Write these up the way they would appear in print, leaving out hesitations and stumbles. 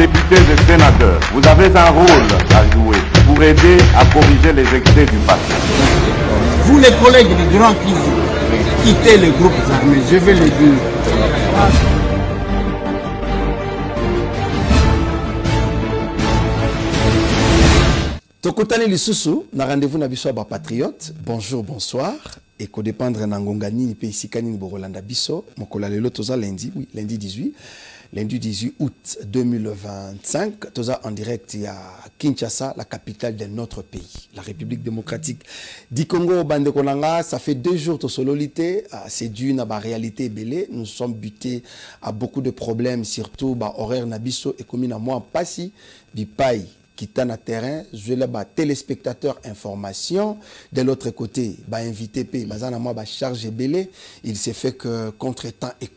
députés et sénateurs, vous avez un rôle à jouer pour aider à corriger les excès du passé. Vous les collègues du Grand Kivu, quittez les groupes armés, je vais le dire. Tokotani lisusu na rendez-vous na biso ba patriote. Bonjour, bonsoir. Et ko dépendre na ngongani ni pe isikani ni borolanda biso. Mokola lelo toza lundi, oui, lundi 18 août 2025. Toza en direct à Kinshasa, la capitale de notre pays, la République démocratique du Congo. Bande konanga, ça fait 2 jours to sololité, c'est dû na ba réalité belé. Nous sommes butés à beaucoup de problèmes, surtout ba horaire na biso et comme na moi passi bipai qui est na terrain, je les téléspectateurs information. De l'autre côté, invité P, moi charge belé. Il s'est fait que contre-temps et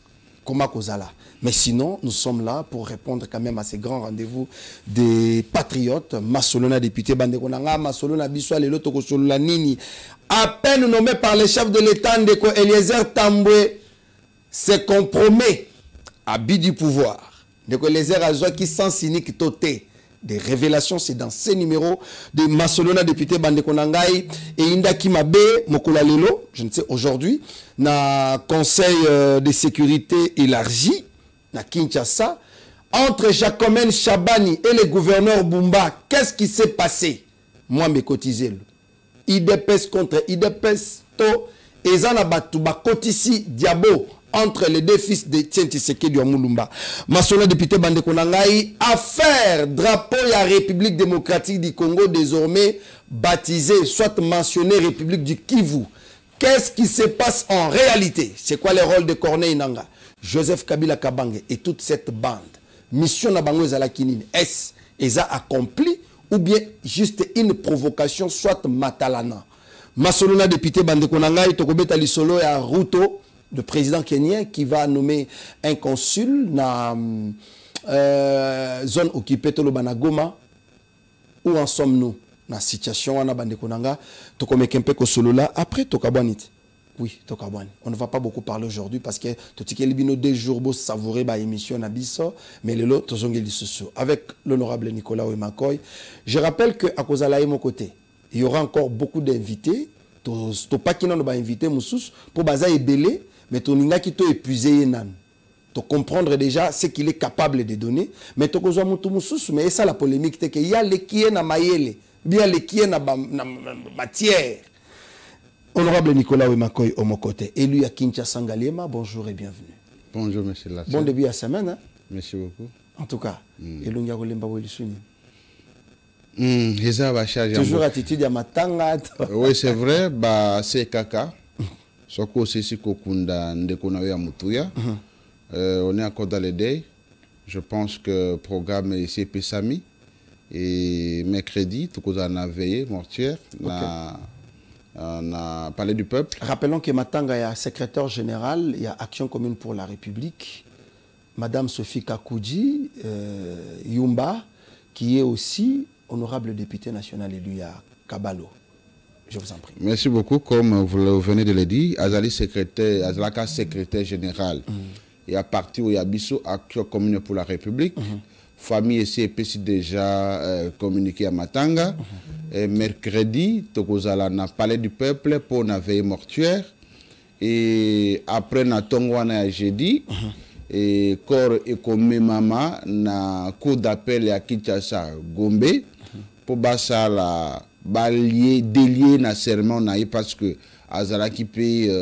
comment kozala. Mais sinon, nous sommes là pour répondre quand même à ces grands rendez-vous des patriotes. Masolona député Bande Konanga, Masolona Biswa, les loto Kosolona Nini. À peine nommé par le chef de l'État, Ndeko Eliezer Tambwe se compromet à but du pouvoir. Ndeko Eliezer Azwa qui sans cynique toté. Des révélations, c'est dans ces numéros de Masolona député Bande Konangai et Indaki Mabe Mokola Lelo, je ne sais aujourd'hui, na conseil de sécurité élargi, na Kinshasa, entre Jacomène Chabani et le gouverneur Bumba, qu'est-ce qui s'est passé? Moi, mes cotisés, IDPS contre IDPS, to, et Zanabatu, Bakotisi, Diabo, entre les deux fils de Tshisekedi du Amulumba. Masolona député Bande Konangai, affaire drapeau à République démocratique du Congo désormais baptisé, soit mentionné République du Kivu. Qu'est-ce qui se passe en réalité? C'est quoi le rôle de Corneille Nanga, Joseph Kabila Kabange et toute cette bande? Mission Nabango Zalakinine, est-ce qu'ils ont accompli ou bien juste une provocation, soit Matalana? Masolona député Bande Konangai, Tokobeta Lisolo et Ruto, le président kenyan qui va nommer un consul dans la zone occupée de Goma. Où en sommes-nous dans la situation à Bande Konanga? Après Tokabwanit. Oui, Tokabwan. On ne va pas beaucoup parler aujourd'hui parce que tout ce qui est le 2 jours pour savourer l'émission Nabiso, mais le lot avec l'honorable Nicolas Ouemakoy. Je rappelle qu'à cause de mon côté, il y aura encore beaucoup d'invités. Tu pas qui n'ont pas invité Moussous pour baser et belé. Mais tu n'as qui t'a épuisé nan. Tu comprendre déjà ce qu'il est capable de donner. Mais tu as mais ça la polémique, c'est qu'il y a les qui est na maïele, bien les qui est na matière. Honorable Nicolas Ouemakoy au mon côté, élu à Kinshasa Ngaliema, bonjour et bienvenue. Bonjour monsieur Latien. Bon début à semaine. Hein? Merci beaucoup. En tout cas, élu Ngarolemba Welisuni. Toujours attitude à matanga. Oui, c'est vrai, c'est caca. Soko sisi kokunda ndekona ya mutuya. On est encore dans les days. Je pense que le programme est ici Pesami. Et mercredi, tout qu'on a veillé, mortière, on a parlé du peuple. Rappelons que Matanga est secrétaire général, il y a Action commune pour la République. Madame Sophie Kakoudji Yumba, qui est aussi honorable député national élu à Kabalo. Je vous en prie. Merci beaucoup. Comme vous venez de le dire, Azali secrétaire général. Et à partir où il y a Bisso, Action commune pour la République. Famille ici est déjà communiqué à Matanga. Et mercredi, Tokozala n'a parlé du peuple pour la veille mortuaire. Et après, na Tongwana jeudi. Et corps et comme maman, na cour d'appel à Kinshasa Gombe. Pour basa la balier délié na serment naï parce que Azala qui paye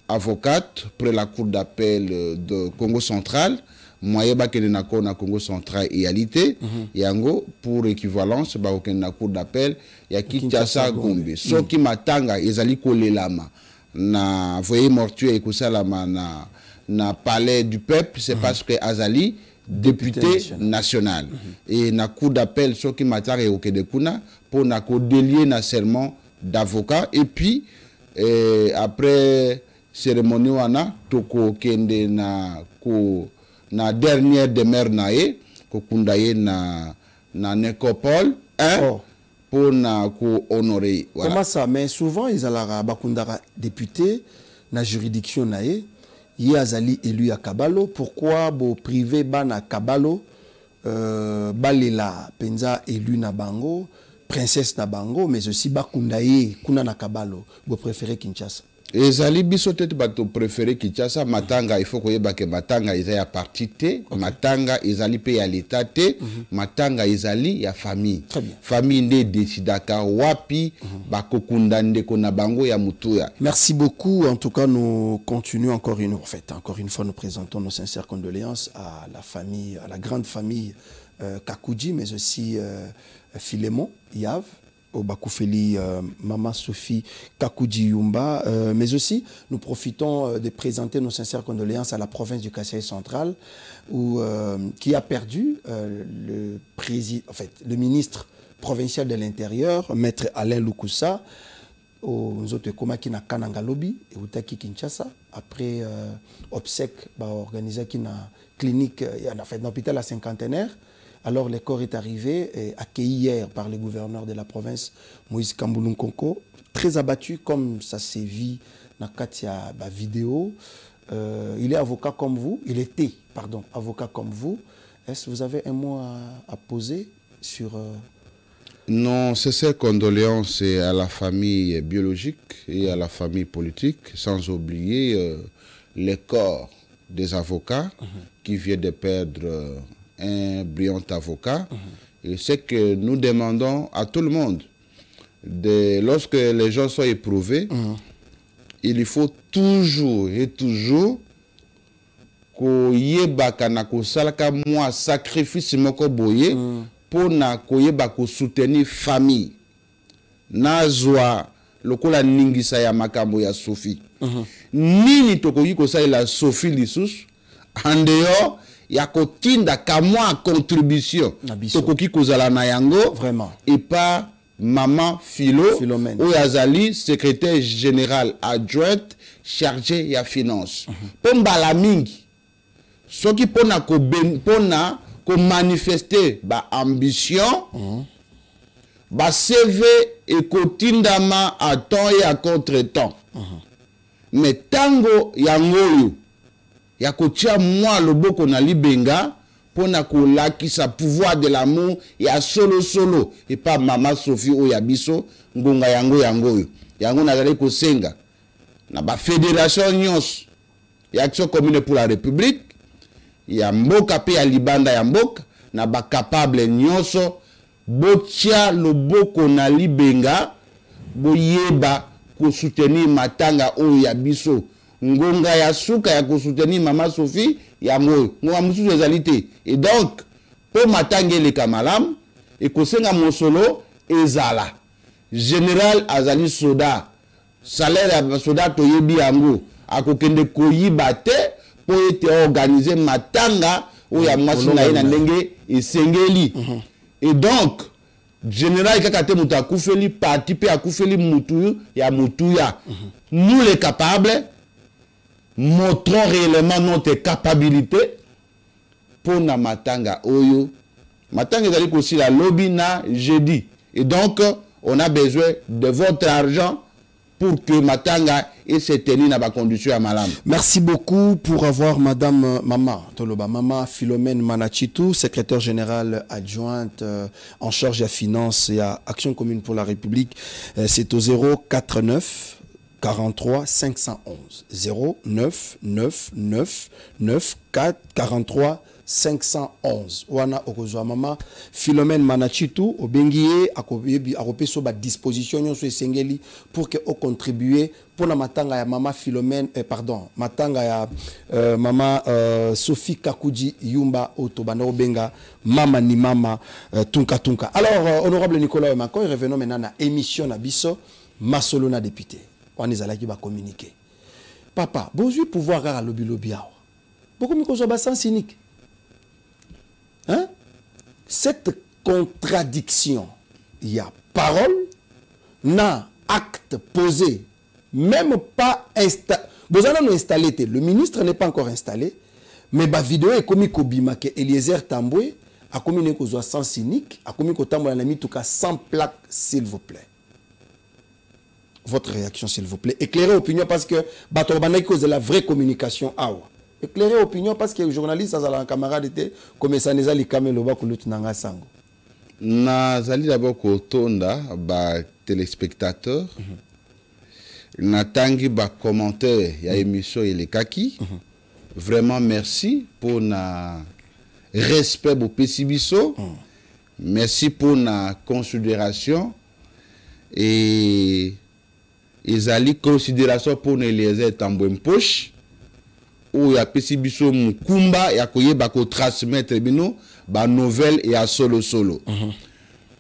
avocate près la cour d'appel de Congo central. Moyen ba kene na Congo central égalité yango pour équivalence ba kene na cour d'appel ya Kinshasa Gombe. So qui matanga ezali kolelama na voyer mortuaire ekosalama na palais du peuple, c'est parce que Azali député national. Et na cour d'appel ce qui matare au Kedekuna pour na ko délier na serment d'avocat et puis après cérémonie wana toko kende na ko na dernière demeure nae ko kundaye na nécropole pour na ko honorer. Voilà. Comment ça? Mais souvent ils allaient bakundara député na juridiction nae. Azali élu à Kabalo. Pourquoi bo privé ban à Kabalo balela penza élu na bango princesse na bango mais aussi bakundaye kuna na kabalo vous préférez Kinshasa? Ezali biso tete bato préféré Kinshasa. Matanga il faut koyeba ke matanga ezali ya parti te, matanga ezali pe ya l'état te, matanga ezali ya famille. Famille nde decidaka wapi bakokunda ndeko na bango ya mutuya. Merci beaucoup. En tout cas, nous continuons encore une fois, nous présentons nos sincères condoléances à la famille, à la grande famille Kakudji, mais aussi Philémon Yav, au Bakoufeli, Maman Sophie Kakudji Yumba, mais aussi nous profitons de présenter nos sincères condoléances à la province du Kasaï central, qui a perdu le ministre provincial de l'Intérieur, Maître Alain Lukusa, aux autres qui na Kanangalobi et Utaki Kinshasa, après obsèque organisé qui na clinique, dans l'hôpital à cinquantenaire. Alors le corps est arrivé et accueilli hier par le gouverneur de la province, Moïse Kamboulounkonko, très abattu comme ça s'est vu dans la vidéo. Il est avocat comme vous, il était, pardon, avocat comme vous. Est-ce que vous avez un mot à poser sur... Non, c'est ces condoléances à la famille biologique et à la famille politique, sans oublier les corps des avocats qui viennent de perdre un brillant avocat. Et c'est que nous demandons à tout le monde, lorsque les gens sont éprouvés, il faut toujours et toujours koyebaka na kosalaka moi sacrifice moko boye pour na koyeba ko soutenir famille nazwa lokola ningisa ya makambo ya Sophie. Nini tokoki kosalela Sophie lisusu en dehors ya kotinda ka moi contribution tokoki kozala na yango vraiment et pas Maman Philomène Oyazali, secrétaire général adjointe chargé ya finance. Pombala mingi soki pona ko manifester ba ambition ba CV et kotindama à temps et à contre-temps. Mais tango yangoyo ya kotia moi loboko na libenga pona kolakisa pouvoir de l'amour ya solo et pas Maman Sophie Oyabiso ngonga yangoyo yango nazali kosenga na ba fédération nyos ya action commune pour la république ya mboka pe ya libanda ya mboka na ba capable nyoso botia loboko na libenga boyeba ko soutenir matanga Oyabiso ngonga ya suka ya ko soutenir Maman Sophie ya moyo ngonga mususu ezalité. Et donc pour matanga le kamalam et ko senga mosolo ezala général azali soda salaire ya soda toyebi yango akokende koyiba te po ete organiser matanga oya mwasi na ye na ndenge esengeli. Et donc général kaka te mutu akufeli parti pe akufeli mutu ya mutuya. Nous les capables montrons réellement notre capacité pour na matanga oyo matanga ezali kosi la lobby na jeudi. Et donc on a besoin de votre argent pour que matanga et se tenir dans la condition à malam. Merci beaucoup pour avoir Madame Maman Philomène Manachitou, secrétaire générale adjointe en charge de la finance et à Action commune pour la République. C'est au 049 43 511 09 9 9 9 4 43 511. Wana okozwa Maman Philomène Manachitou obengiye akopeso ba disposition nyonso esengeli pour que o contribuer pour na matanga ya Maman Philomène matanga ya Maman Sophie Kakudji Yumba otobanda obenga mama ni mama tunka. Alors honorable Nicolas Mako, revenons maintenant na émission na biso Masolo na député. On est allé qui va communiquer. Papa, bonjour pouvoir à lobby awa. Beaucoup miko so ba sens cynique. Hein? Cette contradiction, il y a parole, n'a acte posé, même pas installé. Vous allez installer, le ministre n'est pas encore installé, mais la vidéo est commis Kobima que Eliezer Tamboué a commis une cause sans cynique, a commis que Tamboué a mis tout cas sans plaque, s'il vous plaît. Votre réaction, s'il vous plaît. Éclairez l'opinion parce que Batorbanay cause de la vraie communication. éclairer opinion parce que journaliste ça un camarade était comme ça les ali kamelo ba kulutu nanga sango. Nazali d'abord kotonda ba téléspectateurs. Natangi ba commentaire ya émission et les kaki. Vraiment merci pour na respect pour Pessibiso. Merci pour na considération et ezali considération pour Eliezer Tambwe Poche ou ya Pessibiso Mukumba ya koyeba ko transmettre bino ba nouvelle et à solo.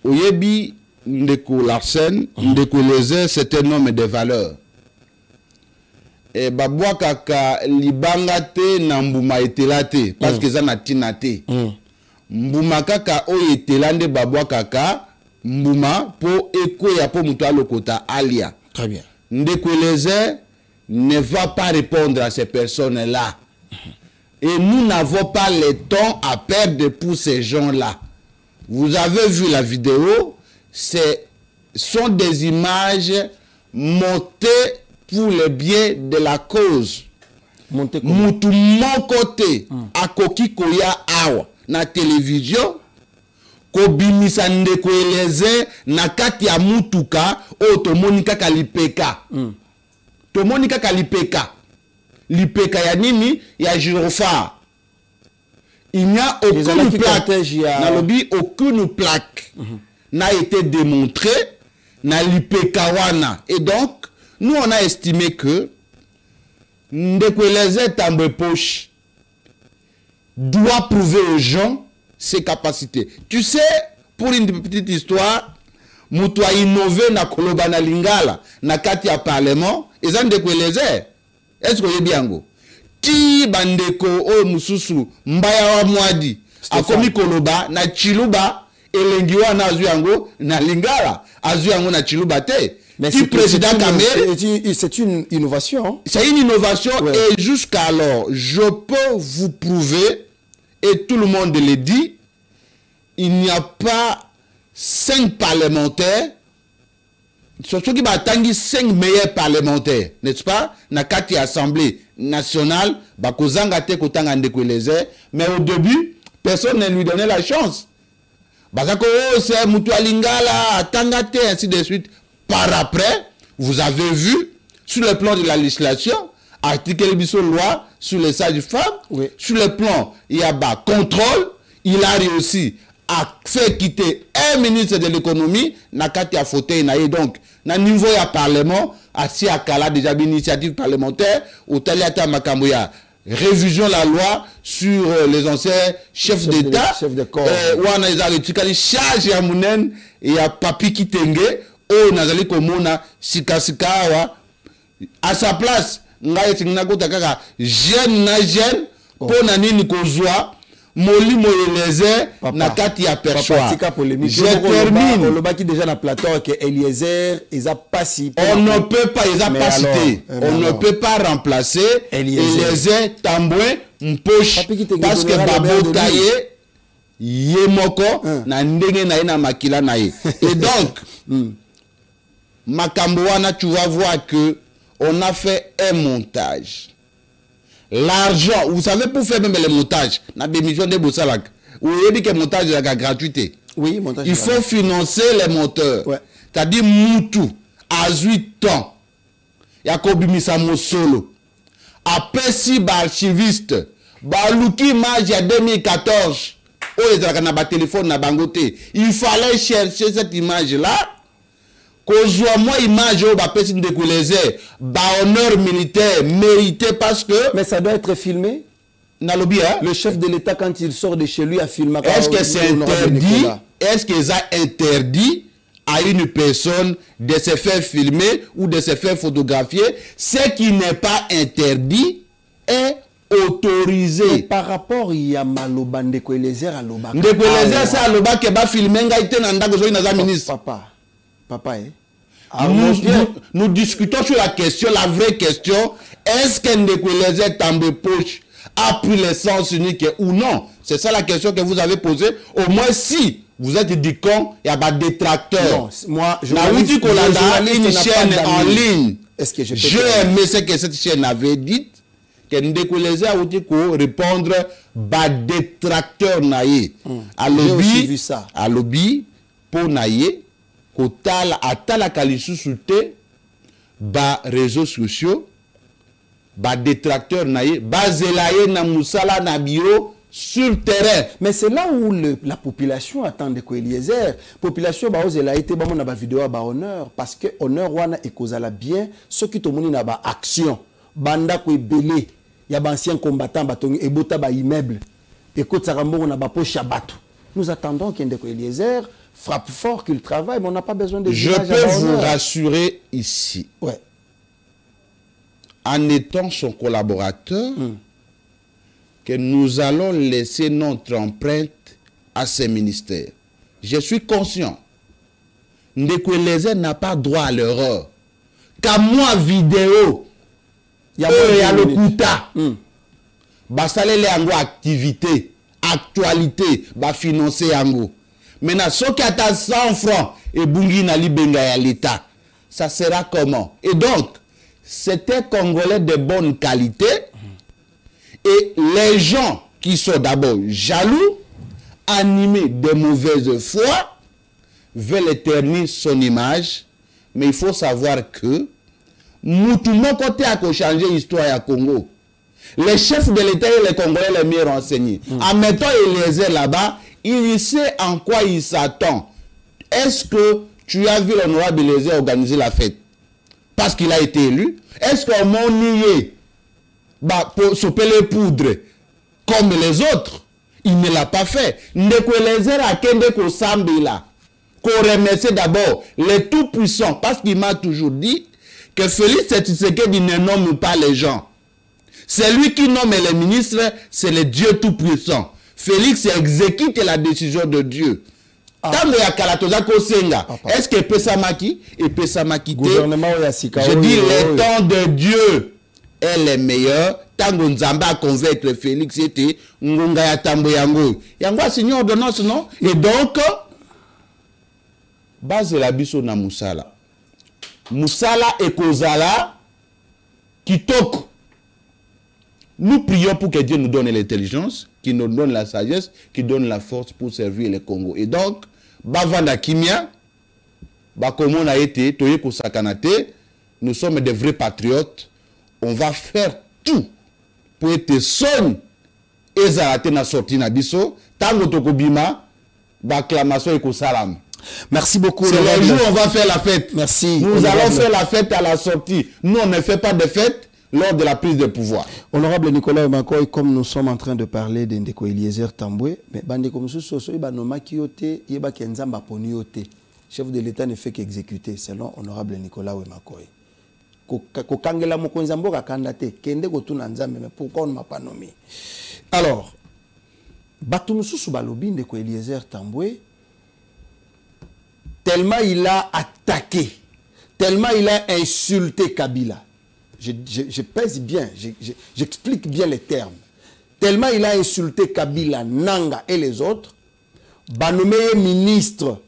Oyebi ndeko Larsen, ndeko Eliezer c'est un homme de valeur. Et babwa kaka libanga te na mbuma etela te parce que ça na tina te. Mbuma kaka o etela nde babwa kaka mbuma po ekoya po mutu alokota alia. Très bien. Ndeko Eliezer ne va pas répondre à ces personnes-là. Et nous n'avons pas le temps à perdre pour ces gens-là. Vous avez vu la vidéo, ce sont des images montées pour le bien de la cause. Monter Mutu mon côté, à koki koya awa, na télévision, kobimisa ndeko Eliezer na kati ya mutuka o tomonika kalipeka. Tomonika kalipeka. Lipeka ya nini ya Girofard. Il n'y a aucune plaque. Na lobi aucune plaque n'a été démontrée na lipeka wana. Et donc nous on a estimé que ndeko Eliezer Tambwe Poche doit prouver aux gens ses capacités. Tu sais, pour une petite histoire, mutu a innové na koloba na lingala na kati ya parlement eza ndeko Eliezer. Est-ce que vous bien go? Ti bandeko o mususu mbaya wa mwadi akomi koloba na chiluba elengi wana azu yango na lingala azu yango na chiluba te. Mais si président Kamel, c'est une innovation. C'est une innovation et jusqu'à alors, je peux vous prouver, et tout le monde le dit, il n'y a pas 5 parlementaires, surtout qui battent 5 meilleurs parlementaires, n'est-ce pas? Na kati Assemblée nationale, bakozanga te kotanga ndeko Eliezer, mais au début, personne ne lui donnait la chance. Bazako c'est mutu alingala, atangate, ainsi de suite. Par après, vous avez vu, sur le plan de la législation, article biso loi sur les sages-femmes, sur le plan, il y a bas contrôle, il a réussi à faire quitter un ministre de l'économie, nakati a fauteuil naïe donc, na niveau ya parlement, assis à Kala déjà une initiative parlementaire, au Taliata Makamboya, révision la loi sur les anciens chefs d'État, ouana ezali tikali charge ya munen et ya papi kitenge. Oh, nazali komona sikasikawa à sa place ngai tingina kota kaka jeune na jeune pona nini kozwa molimo Eliezer na kati ya perchoir. Je termine. On le bâtit déjà dans plateau que Eliezer ils pas si. On ne peut pas ils a pas cité. On ne peut pas remplacer Eliezer Tambwe Poche parce que Babo Taye yemoko na ndenge na ina makila na ye. Et donc Makambouana, tu vas voir que on a fait un montage. L'argent, vous savez, pour faire même les montages, na bémission de Bossalak, vous avez dit que le montage est la gratuité. Oui, montage. Il faut financer les monteurs. C'est-à-dire, Moutou, à 8 ans, Yakobi Misamo solo. Après, si archiviste, Balouki Magia 2014, oh, il y a un téléphone na bangoté. Il fallait chercher cette image-là. Kozwa moi image au bapesi ndeko Eliezer ba honneur militaire mérité parce que mais ça doit être filmé. Nalobi hein? Le chef de l'État quand il sort de chez lui a filmé. Est-ce que c'est interdit? Est-ce que ça interdit à une personne de se faire filmer ou de se faire photographier? Ce qui n'est pas interdit est autorisé. Et par rapport il y a maloba ndeko Eliezer aloba. Ndeko Eliezer ça aloba ke ba filmer ngai te na ndako zo ina za ministre. Papa, nous discutons sur la question, la vraie question, est-ce que Ndeko Eliezer Tambwe Poche a pris le sens unique ou non? C'est ça la question que vous avez posée. Au moins si vous êtes dit con, il y a pas de détracteurs. Non, moi, je une chaîne en ligne. Est-ce que j'ai aimé ce que cette chaîne avait dit, que Ndeko Eliezer a outi ko répondre ba détracteur naïe. J'ai aussi vu ça. À lobby pour naïe ko tala atala kalisu souté ba réseaux sociaux ba détracteur naïe ba zelaye na musala na bureau sur terrain. Mais c'est là où la population attend Ndeko Eliezer. Population ba ozela été ba mona ba vidéo ba honneur parce que honneur wana ekozala bien ceux qui tomoni na ba action banda ko ebele ya ba ancien combattant batongi ebota ba immeuble ekota rambo na ba poche ya bato. Nous attendons que Ndeko Eliezer frappe fort qu'il travaille, mais on n'a pas besoin de... Je peux vous rassurer ici. Ouais. En étant son collaborateur, que nous allons laisser notre empreinte à ses ministères. Je suis conscient. Ndeko Eliezer n'a pas droit à l'erreur. Qu'à moi, vidéo, il y a le kuta. Basale les ango activité, actualité, ba financer ango. Maintenant, ceux qui attendent 100 francs et bungi na libenga ya l'État, ça sera comment? Et donc, c'était Congolais de bonne qualité. Et les gens qui sont d'abord jaloux, animés de mauvaise foi, veulent éternir son image. Mais il faut savoir que Moutoumon côté a changé l'histoire à Congo. Les chefs de l'État et les Congolais les mieux renseignés. En mettant Eliezer là-bas, il sait en quoi il s'attend. Est-ce que tu as vu l'honorable Eliezer organiser la fête? Parce qu'il a été élu. Est-ce qu'on m'a nié pour choper les poudres comme les autres? Il ne l'a pas fait. Ndeko Eliezer a kende ko sambila. Qu'on remercie d'abord les tout-puissants. Parce qu'il m'a toujours dit que Félix Tshisekedi ne nomme pas les gens. C'est lui qui nomme les ministres, c'est le Dieu tout-puissant. Félix exécute la décision de Dieu. Est-ce que Pesamaki et Pesamaki je dis le temps de Dieu est le meilleur. Tango Nzamba a convaincre Félix était Ngunga ya Tambo Yango. Yango signé ordonnance non? Et donc base la biso na Musala. Musala et Kozala Kitoko. Nous prions pour que Dieu nous donne l'intelligence, qu'il nous donne la sagesse, qu'il donne la force pour servir le Congo. Et donc, Bavanda Kimia, Bakomon a été, Toyeko Sakanate, nous sommes des vrais patriotes. On va faire tout pour être son et Zarate na sorti na biso, Tango Tokobima, Baklamation et Salam. Merci beaucoup. C'est le jour où on va faire la fête. Merci. Nous allons faire la fête à la sortie. Nous, on ne fait pas de fête lors de la prise de pouvoir. Honorable Nicolas Makoy, comme nous sommes en train de parler de Ndeko Eliezer Tambwe, mais Bandeko Moussou Ibanoma Kiyote, Yeba Kenzamba Poniote, chef de l'État ne fait qu'exécuter, selon Honorable Nicolas Makoy. Kokangela Mokonzambo Kakandate, Kende Gotuna Nzambe, mais pourquoi on ne m'a pas nommé? Alors, Batou Moussou Balobi Ndeko Eliezer Tambwe, tellement il a attaqué, tellement il a insulté Kabila. Je pèse bien, j'explique bien les termes. Tellement il a insulté Kabila, Nanga et les autres, Banomé ministre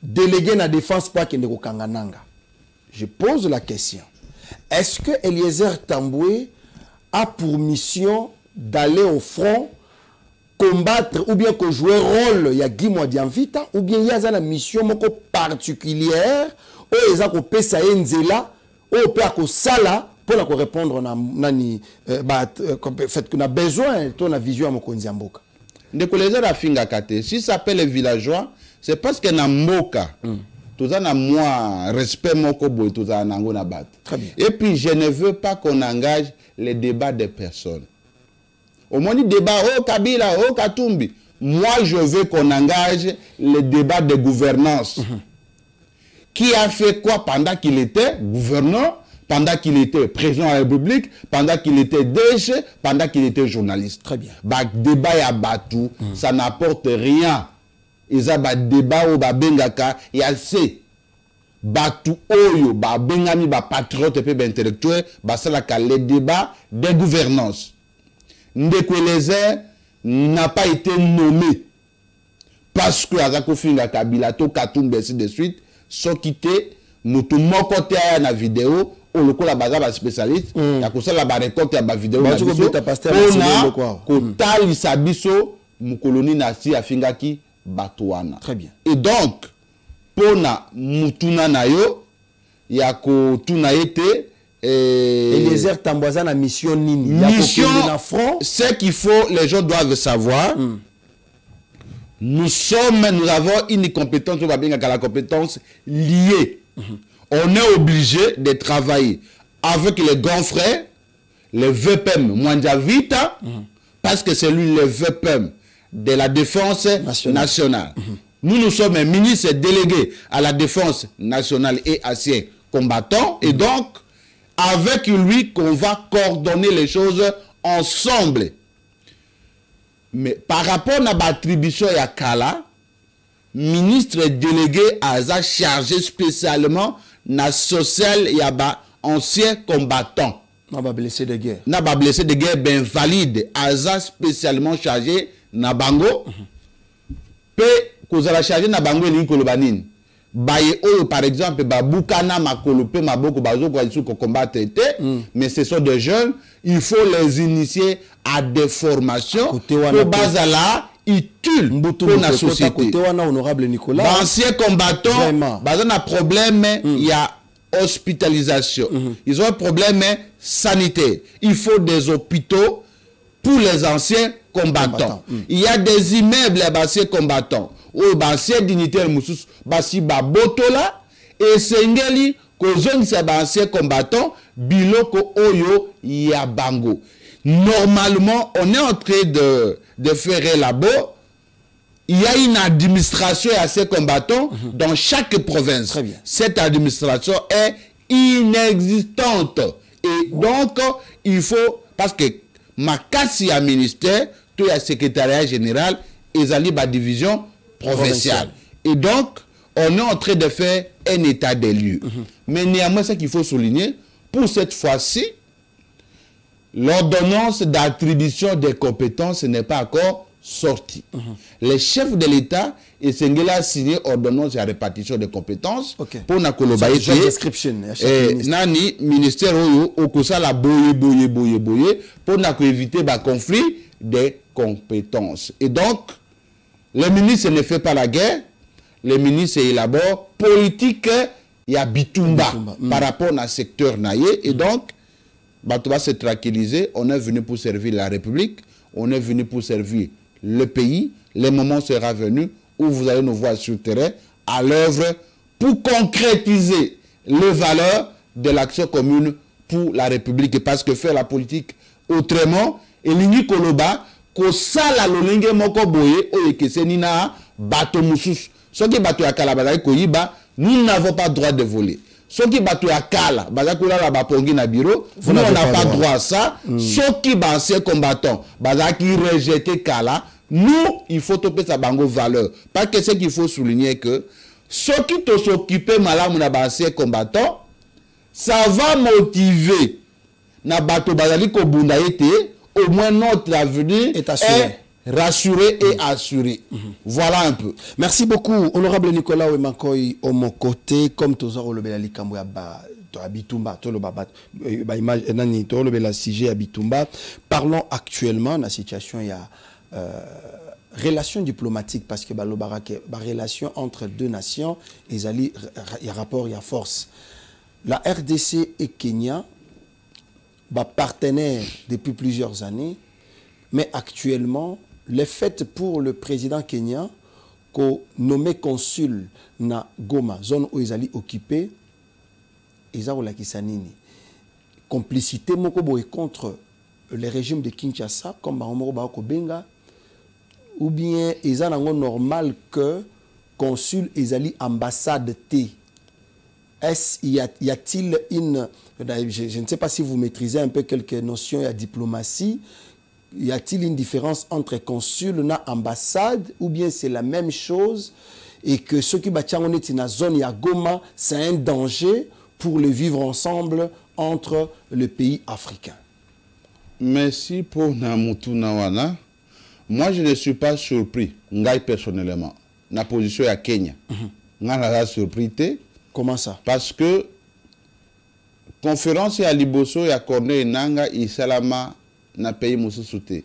délégué à la défense pour Kendeko Kanga Nanga. Je pose la question. Est-ce que Eliezer Tambwe a pour mission d'aller au front, combattre ou bien que jouer rôle, il y a Guy Mwadianvita, ou bien il y a une mission particulière, où il y a un pesa enzela, où il y a un sala, pour répondre à fait qu'on a besoin de la vision à Mokonzi Mboka. Ndeko Eliezer a finga kate. Si ça s'appelle les villageois, c'est parce que na Mboka, tout ça na moi respect moko boy, tout ça na ngona bat. Et puis je ne veux pas qu'on engage les débats des personnes. Au moins le débat oh Kabila, oh Katumbi. Moi je veux qu'on engage les débats de gouvernance. Qui a fait quoi pendant qu'il était gouverneur? Pendant qu'il était président de la République, pendant qu'il était DG, pendant qu'il était journaliste. Très bien. Bah, débat ya Batou, ça n'apporte rien. Ils ont un débat au Babengaka, il y a assez. Batou Oyo, Babengami, patriote et intellectuel, ça les débats de gouvernance. Ndeko Eliezer n'a pas été nommé parce que Azako Finga Kabila, to Katumbe, ainsi de suite, sont quittés. Nous tout mon côté à la vidéo, au local la base ba spécialiste ya ko sala ba récolte ya ba vidéo na biso ko talisa biso mu colonie na si afingaki batouana. Très bien. Et donc pona mutuna na yo ya ko tuna été Eliezer Tambouazan a mission nini? Mission, ce qu'il faut, les gens doivent savoir. Nous avons une compétence, on va bien la compétence liée. On est obligé de travailler avec les grands frères, les VPM Mwandiavita, parce que c'est lui le VPM de la défense nationale. Nous sommes un ministre délégué à la défense nationale et anciens combattants, et donc avec lui qu'on va coordonner les choses ensemble. Mais par rapport à l'attribution à Kala, ministre délégué a chargé spécialement na social et ancien combattant. N'a pas blessé de guerre. N'a pas blessé de guerre ben valide. A spécialement chargé na bango. Pe qu'on a chargé na bango et kolobanine. Baye oyo par exemple babukana makolope maboko bazo kwa isu ko combattre mais ce sont des jeunes, il faut les initier à des formations pour bazala utile pour la société. Côté wana honorable Nicolas, anciens combattants bazana na problème il y a hospitalisation. Ils ont un problème sanitaire. Il faut des hôpitaux pour les anciens combattants. Il y a des immeubles à anciens combattants. Ou anciens dignitaires moussous basi babotola et sengeli kozong sa anciens combattants biloko oyo ya bango. Normalement, on est en train de faire labo. Il y a une administration à ces combattants dans chaque province. Très bien. Cette administration est inexistante. Et donc, il faut, parce que ma casse à ministère, tout à secrétariat général, et la division provinciale. Et donc, on est en train de faire un état des lieux. Mais néanmoins, ce qu'il faut souligner, pour cette fois-ci, l'ordonnance d'attribution des compétences n'est pas encore sortie. Les chefs de l'État et Sengela a signé ordonnance de répartition des compétences pour na kolobaye nani ministère oyo okosa la boye pour na éviter ba conflit des compétences. Et donc le ministre ne fait pas la guerre, le ministre élabore politique ya bitumba par rapport à secteur naïe. Et donc bato va se tranquilliser, on est venu pour servir la République, on est venu pour servir le pays. Le moment sera venu où vous allez nous voir sur le terrain à l'œuvre pour concrétiser les valeurs de l'action commune pour la République. Parce que faire la politique autrement, et l'Uni Koloba, ko sala lolenge moko boye oye kesenina bato musus. Ce qui bato ya kalabala ko yiba, nous n'avons pas droit de voler. Ce qui bato ya kala, bazakula la bapongi na bureau, nous on n'a pas droit à ça. Ce qui bancé combattant, bazaki rejeté kala, nous il faut topé sa bango valeur. Parce que ce qu'il faut souligner que ceux qui te s'occuper malam na bancé combattant, ça va motiver na bato bazali ko bunda été, au moins notre avenir est assuré. Rassuré et assuré. Voilà un peu. Merci beaucoup, honorable Nicolas Ouemankoy, au mon côté, comme toujours le Belali Kamouya Bitumba, parlons actuellement de la situation, il y a relation diplomatique, parce que la relation entre deux nations, il y a rapport, il y a force. La RDC et Kenya, partenaires depuis plusieurs années, mais actuellement, le fait pour le président kenyan qu'on nommé consul na Goma, zone où ils allaient occuper, ils ont la kisanini. Complicité mokoboy contre le régime de Kinshasa, comme Baromoro Baroko Benga, ou bien ils ont normal que consul ils allaient ambassade T. Y a-t-il une, je ne sais pas si vous maîtrisez un peu quelques notions de diplomatie. Y a-t-il une différence entre consul et ambassade, ou bien c'est la même chose et que ceux qui battent dans la zone ya Goma, c'est un danger pour le vivre ensemble entre les pays africains? Merci pour Namutu Nawana. Moi, je ne suis pas surpris, personnellement, la position à Kenya. Je suis surpris. Comment ça? Parce que conférence ya liboso ya Corneille Nangaa isalama na pays mosusu te.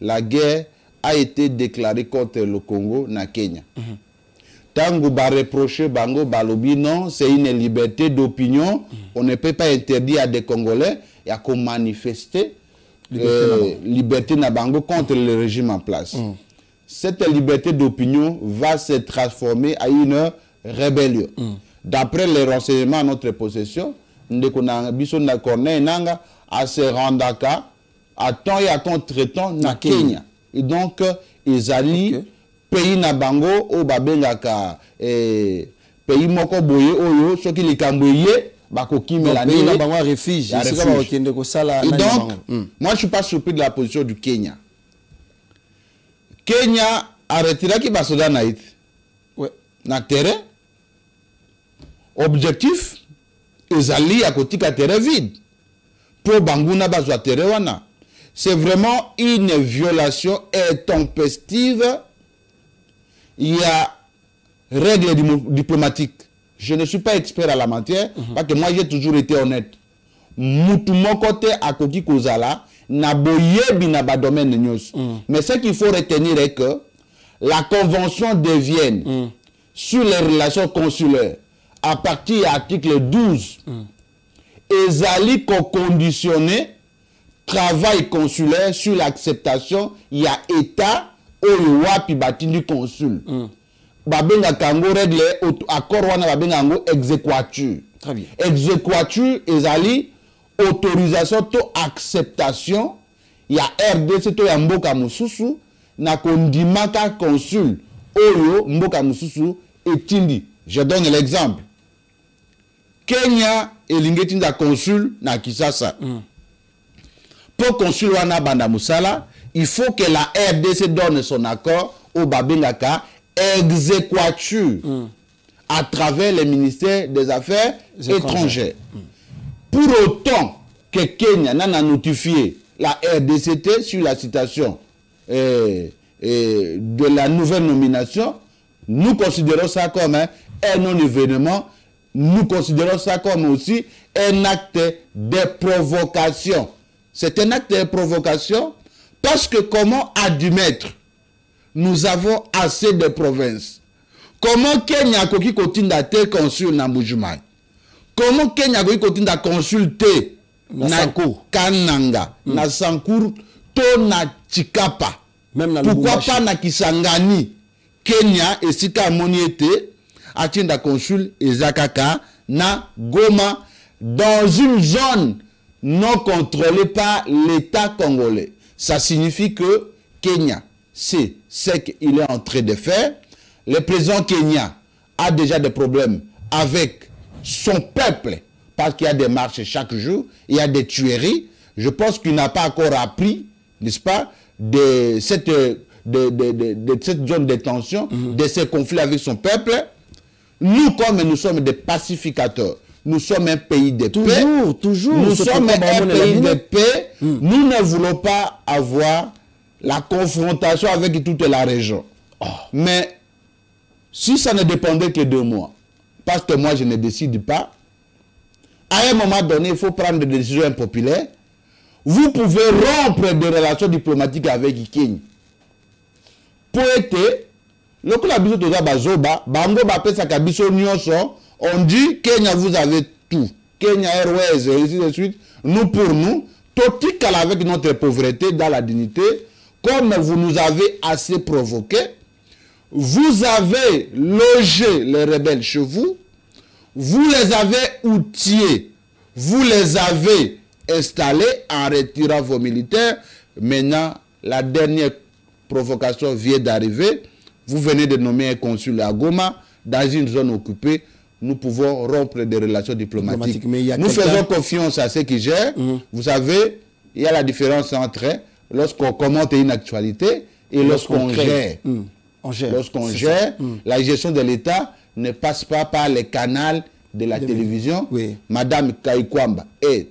La guerre a été déclarée contre le Congo na Kenya. Tango ba reprocher bango balobi non, c'est une liberté d'opinion. On ne peut pas interdire à des Congolais à manifester liberté na bango contre le régime en place. Cette liberté d'opinion va se transformer en une rébellion. D'après les renseignements à notre possession, ndekona biso na Corneille Nangaa a se rendre à temps et à contre-temps na Kenya. Et donc, ils allient pays na bango o babengaka pays moko boye oyo soki likamboye bakokimela pays na bango refuge. Et donc, moi je suis pas surpris de la position du Kenya. Kenya a retiré qui basoda na it. Ouais. Na terrain. Objectif, ils allient à côté de terrain vide. Pour banguna bazwa terrain wana. C'est vraiment une violation intempestive. Il y a règles diplomatiques. Je ne suis pas expert à la matière, parce que moi j'ai toujours été honnête. Mutu mokote akoki kozala na boyebi na ba domaine nyos. Mais ce qu'il faut retenir est que la convention de Vienne sur les relations consulaires à partir de l'article 12 ezali conditionné travail consulaire sur l'acceptation, il y a état ou wapi batindi consul. Babenga kango règle accord wana babenga ngo exéquature. Très bien. Exéquature ezali autorisation to acceptation, il y a RDC to ya mboka mususu na kondimaka consul oyo mboka mususu etindi. Je donne l'exemple. Kenya elingeti nda consul na Kinshasa. Pour consul wana banda musala, il faut que la RDC donne son accord au babengaka exéquature à travers le ministère des Affaires étrangères. Pour autant que Kenya n'a notifié la RDCT sur la citation de la nouvelle nomination, nous considérons ça comme un non-événement. Nous considérons ça comme aussi un acte de provocation. C'est un acte de provocation parce que comment admettre, nous avons assez de provinces. Comment Kenya koki kotinda te consul na Mbujimai? Comment Kenya koki kotinda consulter na Kananga, na Sankour, to na Chikapa? Même na pourquoi pas na Kisangani? Kenya et Sika Moniete atinda consul Ezakaka na Goma dans une zone non contrôlée par l'État congolais. Ça signifie que Kenya sait ce qu'il est en train de faire. Le président Kenya a déjà des problèmes avec son peuple parce qu'il y a des marches chaque jour, il y a des tueries. Je pense qu'il n'a pas encore appris, n'est-ce pas, de cette zone de tension, de ces conflits avec son peuple. Nous, comme nous sommes des pacificateurs, nous sommes un pays de paix. Toujours. Nous sommes un pays de paix. Nous ne voulons pas avoir la confrontation avec toute la région. Mais si ça ne dépendait que de moi, parce que moi je ne décide pas, à un moment donné, il faut prendre des décisions impopulaires. Vous pouvez rompre des relations diplomatiques avec Kenya. Pour être, on dit Kenya, vous avez tout. Kenya Airways, et ainsi de suite. Nous, pour nous, totikal avec notre pauvreté dans la dignité, comme vous nous avez assez provoqué, vous avez logé les rebelles chez vous, vous les avez outillés, vous les avez installés en retirant vos militaires. Maintenant, la dernière provocation vient d'arriver. Vous venez de nommer un consul à Goma, dans une zone occupée. Nous pouvons rompre des relations diplomatiques. Nous faisons confiance à ceux qui gèrent. Vous savez, il y a la différence entre lorsqu'on commente une actualité et lorsqu'on gère. Lorsqu'on gère, la gestion de l'État ne passe pas par les canaux de la télévision. Madame Kaikwamba est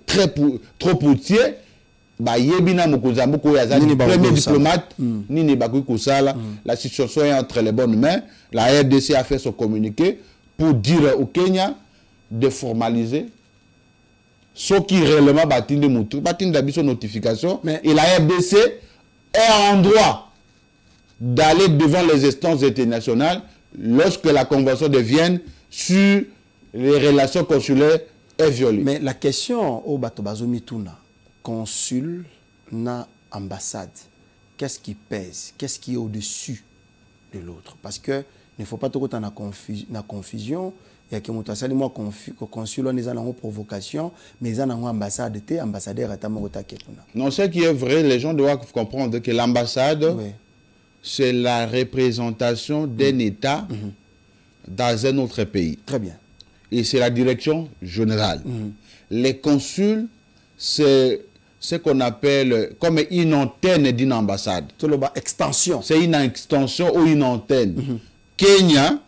trop poutier. Yebina Mokozambuko Yazani, premier diplomate, Nini Bakui Kousala, la situation est entre les bonnes mains. La RDC a fait son communiqué pour dire au Kenya de formaliser Ce qui réellement batinde moutou, batinde d'abisso notification, et la RDC est en droit d'aller devant les instances internationales lorsque la convention de Vienne sur les relations consulaires est violée. Mais la question au Batobazo Mituna, consul na ambassade, qu'est-ce qui pèse? Qu'est-ce qui est au-dessus de l'autre? Parce que il ne faut pas trop dans la confusion. Il y a que moi consul on est en provocation, mais ils ont en ambassade, ambassadeur à Tamorota-Ketuna. Non, ce qui est vrai, les gens doivent comprendre que l'ambassade, c'est la représentation d'un État dans un autre pays. Très bien. Et c'est la direction générale. Les consuls, c'est ce qu'on appelle comme une antenne d'une ambassade. C'est extension. C'est une extension ou une antenne. Kenya,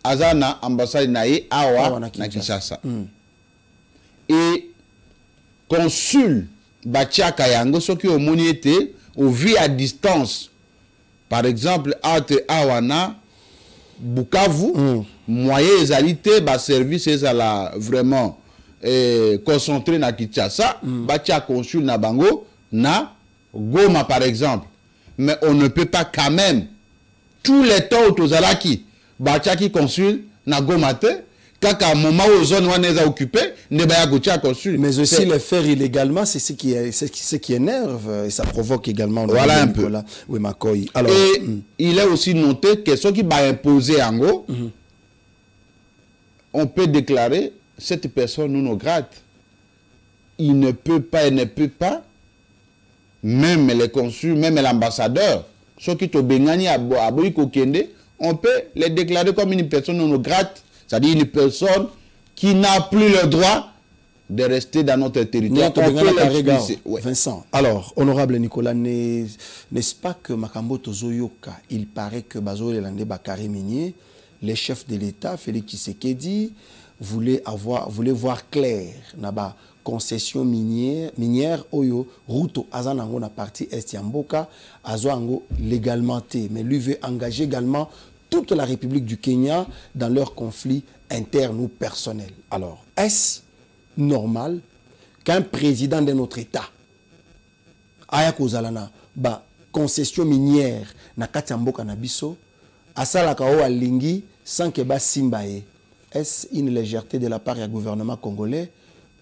Azana, ambassade naïe, Awa, na Kinshasa. Et consul, Bachia Kayango, ce qui est au moniété, ou vit à distance. Par exemple, entre Awana, Bukavu, moyen égalité, bah service est là vraiment concentré na Kinshasa, Bachia consul na Bango, na Goma par exemple. Mais on ne peut pas quand même tous les temps aux Ozalaki, Bachia qui consul na Goma te, kaka moment où zone où est occupé, ne baya Gotia consul. Mais aussi le faire illégalement, c'est ce qui énerve et ça provoque également. Voilà un peu. Oui, Makoy. Alors, et il est aussi noté que ce qui va imposer en gros, on peut déclarer cette personne non grate. Il ne peut pas, même les consuls, même l'ambassadeur, ceux qui te baignent à Boïkokende, on peut les déclarer comme une personne non grate. C'est-à-dire une personne qui n'a plus le droit de rester dans notre territoire. Vincent, alors, honorable Nicolas, n'est-ce pas que Makambo Tozoyoka, il paraît que Bazo Lelande Bakary Minier, les chefs de l'État, Félix Tshisekedi, voulait voir clair naba concession minière oyo ruto azanango na partie est yamboka azoango légalement mais lui veut engager également toute la République du Kenya dans leurs conflits internes ou personnels. Alors, est-ce normal qu'un président de notre État ayako zalana ba concession minière na katiamboka na biso asalaka o alingi sans que ba simbaye? Est-ce une légèreté de la part du gouvernement congolais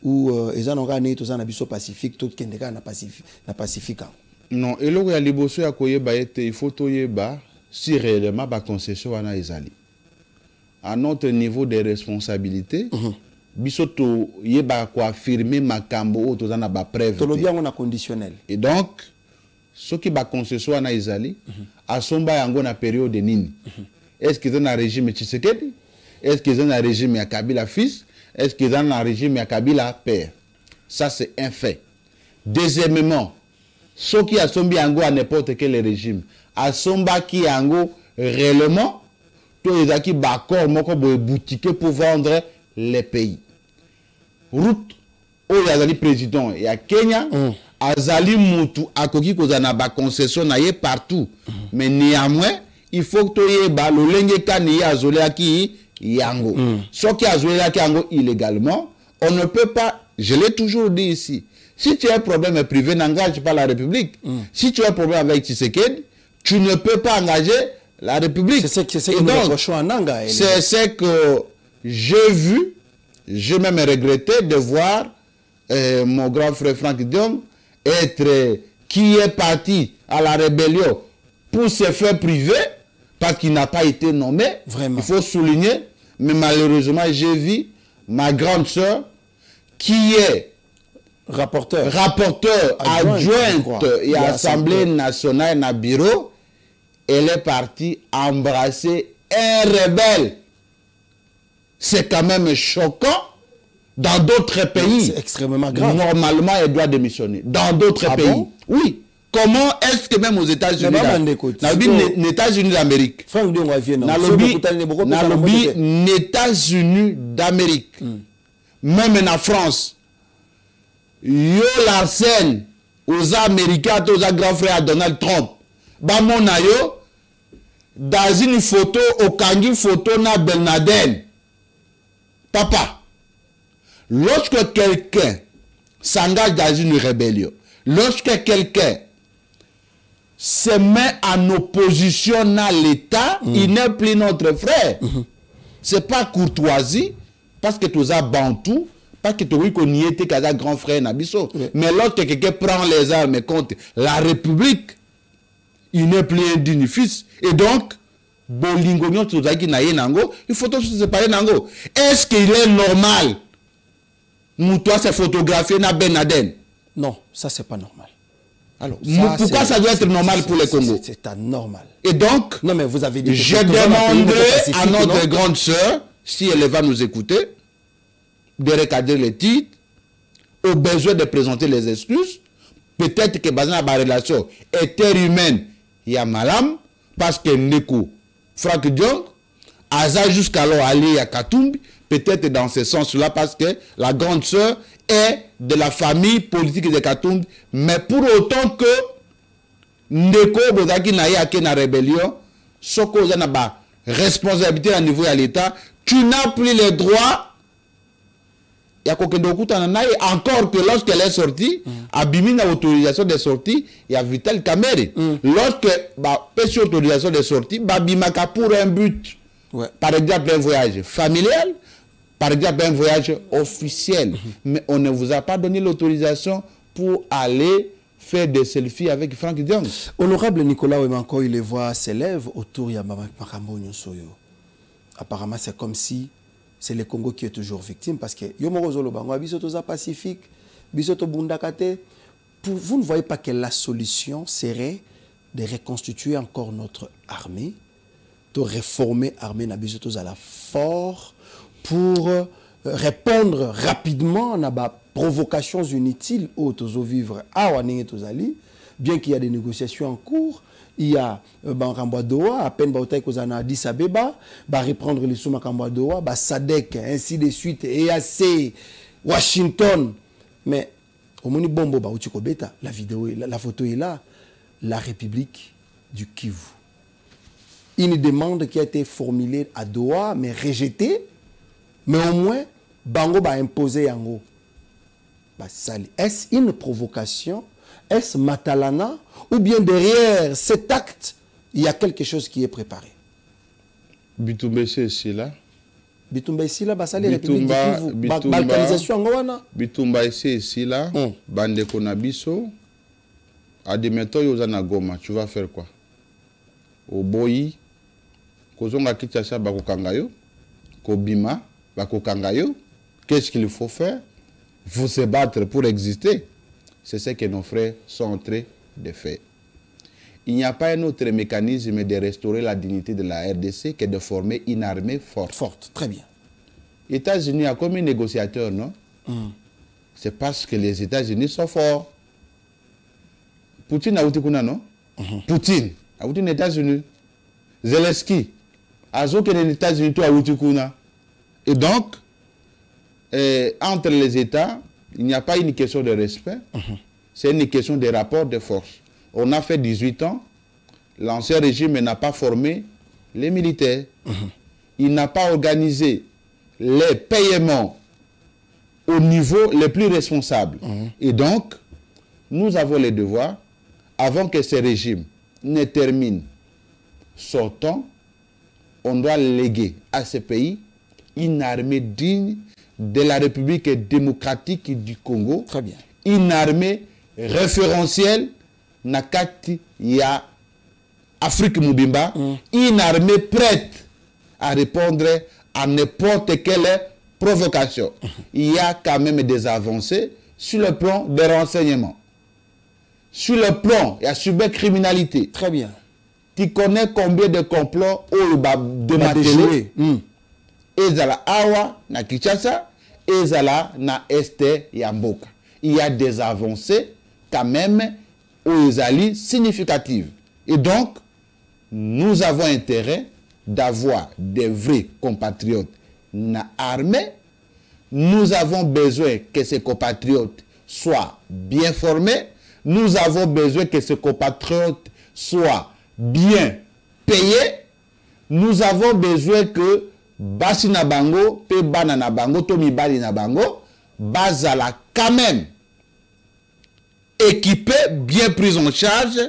ou ils ont organisé tout ça na biso pacifique tout kendeka na pacifique? Non, et là où il y a liboso ya koyeba il faut toyeba si réellement la concession wana ezali. À notre niveau de responsabilité, biso to yeba ko affirmer makambo o tozana ba preuve. To lo bien on a conditionnel. Et donc ce qui ba concession wana ezali asomba yango na période nini? Est-ce qu'ils ont un régime Tshisekedi? Est-ce qu'ils ont un régime ya Kabila fils? Est-ce qu'ils ont un régime ya Kabila père? Ça c'est un fait. Deuxièmement, ceux qui asombi yango à n'importe quel régime, asomba qui yango réellement, tous les qui bakor moko boye boutique pour vendre les pays. Route où yazali président ya Kenya, azali mutu akoki kozana ba concession na ye partout. Mais néanmoins, il faut que tu aies le lenge kani azolé aki yango. Ce qui azolé aki yango illégalement, on ne peut pas, je l'ai toujours dit ici, si tu as un problème privé, n'engage pas la République. Si tu as un problème avec Tshisekedi, tu ne peux pas engager la République. C'est ce que j'ai vu, j'ai même regretté de voir mon grand frère Franck Diong qui est parti à la rébellion pour se faire priver parce qu'il n'a pas été nommé. Vraiment. Il faut souligner, mais malheureusement, j'ai vu ma grande sœur qui est rapporteur adjointe et Assemblée nationale na bureau, elle est partie embrasser un rebelle. C'est quand même choquant. Dans d'autres pays, c'est extrêmement grave. Normalement, elle doit démissionner. Dans d'autres pays. Bon? Oui. Comment est-ce que même aux États-Unis, les États-Unis d'Amérique, les États-Unis d'Amérique, même en France, yo Larsen aux Américains, aux grands frères Donald Trump, bamona yo dans une photo au kangi photo na Ben Laden. Papa, lorsque quelqu'un s'engage dans une rébellion, lorsque quelqu'un se met en opposition à l'État, il n'est plus notre frère. C'est pas courtoisie, parce que tu as bantou, parce que tu as connu un grand frère Nabiso. Mais lorsque quelqu'un prend les armes contre la République, il n'est plus un digne fils. Et donc, il faut tous se séparer. Est-ce qu'il est normal Moutoua s'est photographié na Ben Laden? Non, ça c'est pas normal. Alors, pourquoi ça doit être normal pour le Congo? C'est anormal. Et donc, non, mais vous avez dit je demanderai à notre grande sœur, si elle va nous écouter, de recadrer les titres, au besoin de présenter les excuses. Peut-être que dans la relation interhumaine, il y a malam, parce que Ndeko, Franck Diong, Aza jusqu'alors allé à Katumbi, peut-être dans ce sens-là, parce que la grande sœur est de la famille politique de Katumbi, mais pour autant que Ndeko Bozaki na yake na rébellion, soko za na ba responsabilité à niveau de l'État, tu n'as plus le droit. Il y a encore que lorsqu'elle est sortie, à Bimina autorisation de sortie, il y a Vital Kamere. Lorsque péché autorisation de sortie, Bimaka pour un but, par exemple un voyage familial, par exemple un voyage officiel, mais on ne vous a pas donné l'autorisation pour aller faire des selfies avec Franck Diong. Honorable Nicolas Wemanko, il les voit s'élève autour de Makambo Nyonsoyo. Apparemment, c'est comme si c'est le Congo qui est toujours victime, parce que Pacifique, vous ne voyez pas que la solution serait de reconstituer encore notre armée, de réformer l'armée à la fort pour répondre rapidement à des provocations inutiles aux vivre à bien qu'il y a des négociations en cours. Il y a Doha, à peine Bautaïkozana Addis Abeba, reprendre les sous Doha, Sadek, ainsi de suite, EAC, Washington. Mais au moment Bombo Beta, la vidéo, la photo est là, la République du Kivu. Une demande qui a été formulée à Doha, mais rejetée, mais au moins, Bango va imposer Yango. Est-ce une provocation? Est-ce Matalana? Ou bien derrière cet acte, il y a quelque chose qui est préparé? Bitumba ici là. Bitumba ici là, ça les République du Kivu. Balkanisation ngwana. Bitumba ici là. Bande konabiso. Admettons yozana Goma, tu vas faire quoi? Au boyi, kozonga Kinshasa bakokangayo, kobima bakokangayo. Qu'est-ce qu'il faut faire? Il faut se battre pour exister. C'est ce que nos frères sont en train de faire. Il n'y a pas un autre mécanisme de restaurer la dignité de la RDC que de former une armée forte. Forte, très bien. Les États-Unis ont comme négociateur, non? C'est parce que les États-Unis sont forts. Poutine a outi kuna, non? Poutine a outi les États-Unis. Zelensky a outi les États-Unis, tout a outi kuna. Et donc, entre les États, il n'y a pas une question de respect, c'est une question de rapport de force. On a fait 18 ans, l'ancien régime n'a pas formé les militaires. Il n'a pas organisé les paiements au niveau le plus responsable. Et donc, nous avons le devoir, avant que ce régime ne termine son temps, on doit léguer à ce pays une armée digne de la République démocratique du Congo. Très bien. Une armée référentielle nakati ya Afrique Mubimba. Une armée prête à répondre à n'importe quelle provocation. Il y a quand même des avancées sur le plan des renseignements. Sur le plan de la cybercriminalité. Très bien. Tu connais combien de complots au de Matélé? Ezala Awa na Kinshasa, Ezala na Este Yamboka. Il y a des avancées quand même aux Ezali significatives. Et donc, nous avons intérêt d'avoir des vrais compatriotes na armée. Nous avons besoin que ces compatriotes soient bien formés. Nous avons besoin que ces compatriotes soient bien payés. Nous avons besoin que Basi na bango, pe bana na bango, to mibali na bango, bazala quand même équipé, bien pris en charge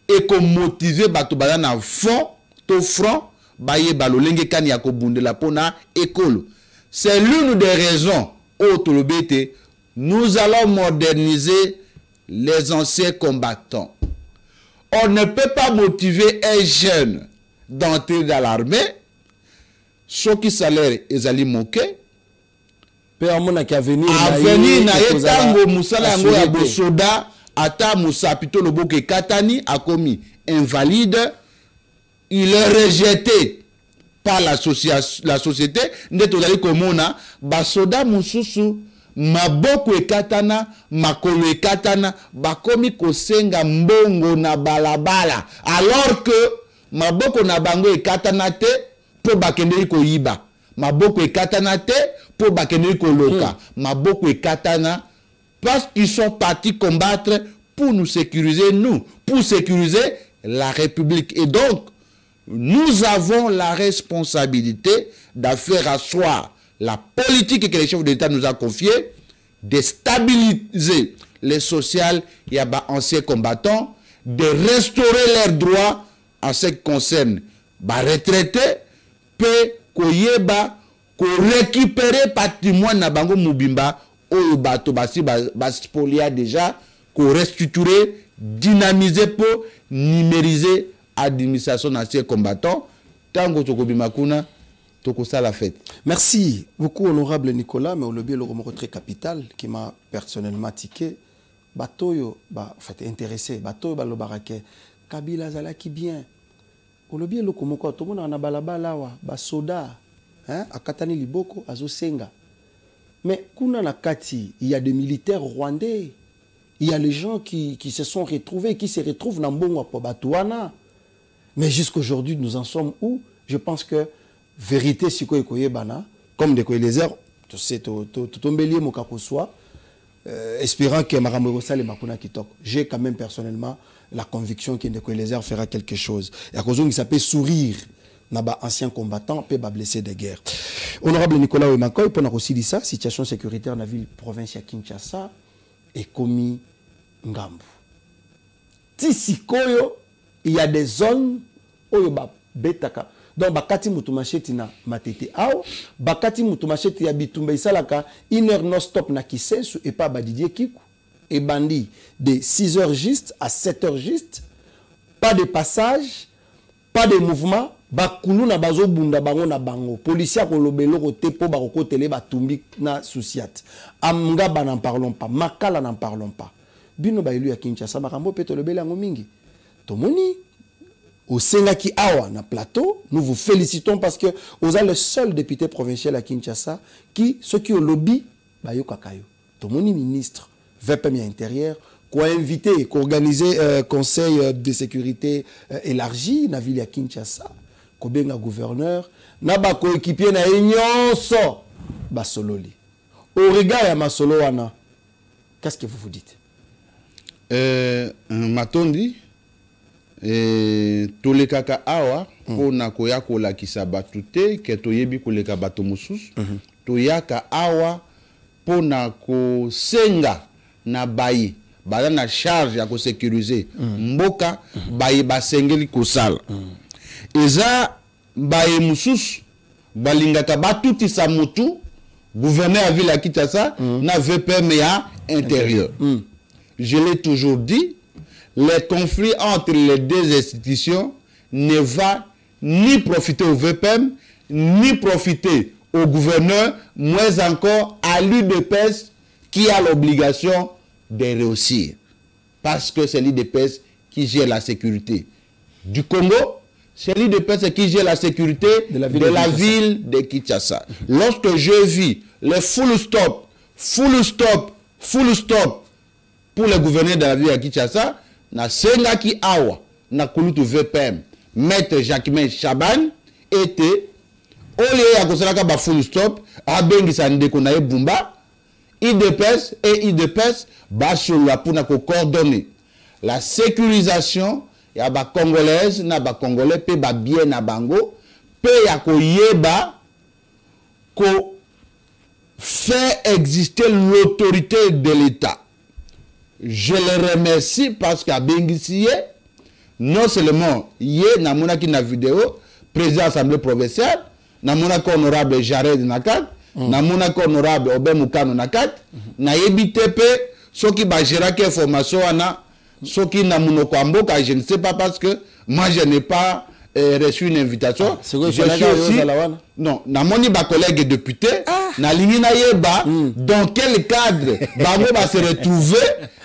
et qu'on motive bato bazana fond to front baye balolenge kani ya kobundela pona école. C'est l'une des raisons autolobete nous allons moderniser les anciens combattants. On ne peut pas motiver un jeune d'entrer dans l'armée, ce qui salaire est allé moquer. Avenir na yetango musala yango ya bosoda ata musapito loboke katani a commis invalide, il est rejeté par la société. Nde tozali komona basoda mususu maboko ekatana makolo ekatana bakomi kosenga mbongo na balabala alors que maboko na bango ekatana te po bakendeli koyiba, maboko ekatana te po bakendeli koloka, maboko ekatana parce qu'ils sont partis combattre pour nous sécuriser, pour sécuriser la République. Et donc nous avons la responsabilité de faire asseoir la politique que les chefs d'État nous ont confiée, de stabiliser les sociales et les anciens combattants, de restaurer leurs droits en ce qui concerne les retraités, puis qu'on récupérer patrimoine na bango mubimba, ou bato basi baspolia déjà, qu'on restructurer, dynamiser pour numériser l'administration d'anciens combattants, tant que Tokobimakuna. La fête. Merci beaucoup, honorable Nicolas, mais au lobby le très capital qui m'a personnellement tiqué. Batoyo, fait intéressé. Batoyo, le baraké. Kabila Zala qui bien. Au lobby le komoko, tout le monde a balabala, basoda, hein, à Katani Liboko, à Zosenga. Mais kuna na Kati, il y a des militaires rwandais. Il y a les gens qui se sont retrouvés, qui se retrouvent dans Mbongo pour Batouana. Mais jusqu'aujourd'hui, nous en sommes où? Je pense que vérité si quoi bana comme de quoi les heures tu sais tout tombelier mon soit espérant que Marambo Sale Makuna qui toque. J'ai quand même personnellement la conviction que de quoi les heures fera quelque chose. Et à cause qui s'appelle sourire naba ancien combattant peut ba blessé de guerre. Honorable Nicolas Wemakoy pour aussi dit ça situation sécuritaire dans la ville province à Kinshasa est commis ngambu. Tisikoyo il y a des zones où ba betaka. Donc, bakati mutumacheti na matete ao, bakati mutumacheti ya bitumba isalaka, 1 heure non-stop na kisensu et pas Badidier Kikou. Et bandi de 6 heures juste à 7 heures juste, pas de passage, pas de mouvement, bakulu na bazo bunda bango na bango. Policier ko lobelo ko tepo ba ko tele ba tumbi na souciat. Amngaba n'en parlons pas, Makala n'en parlons pas. Bino ba elu ya Kinshasa makambo peto lobelo yango mingi. Tomoni au Sénaki Awa, na plateau, nous vous félicitons parce que vous êtes le seul député provincial à Kinshasa qui, ceux qui ont lobby, bah yo kakayo. Tout mon ministre, VPM intérieur, qui a invité, qui a organisé conseil de sécurité élargi, na ville à Kinshasa, qui a gouverneur, na ba coéquipier na nyonso, ba sololi. Au regard ya masolo wana, qu'est-ce que vous vous dites? Matondi. Tolekaka awa pona koya kolakisa batu te ke toyebi koleka bato mosusu toyaka awa pona kosenga na bayi bala na charge ya kosécuriser mboka bayi basengeli kosala eza bayi mosusu balingaka batutisa mutu gouverneur ya ville ya Kinshasa na VPM ya intérieur. Je l'ai toujours dit, les conflits entre les deux institutions ne vont ni profiter au VPM, ni profiter au gouverneur, moins encore à l'UDPS qui a l'obligation de réussir. Parce que c'est l'UDPS qui gère la sécurité du Congo, c'est l'UDPS qui gère la sécurité de la ville de Kinshasa. Lorsque je vis le full stop pour le gouverneur de la ville de Kinshasa, na senga ki awa na kulutu VPM maître Jacquemain Chaban était au lieu ya kosalaka ba full stop abengisa ndeko na ebumba IDPS et IDPS ba solo pour na ko coordonner la sécurisation ya ba congolaise na ba congolais pe ba bien na bango pe ya ko yeba ko fait exister l'autorité de l'État. Je le remercie parce qu'à Benguisiye, non seulement hier, namona ki na vidéo, président de l'Assemblée provinciale, namona ko honorable Jared Nakat, namona ko honorable Obem Mukano Nakat, na yebitepe, soki ba géraki information ana, soki na munoko amboka, je ne sais pas parce que moi je n'ai pas reçu une invitation. C'est quoi, je suis aussi, non, na moni ba collègue député, na lingi na yeba, dans quel cadre bango va se retrouver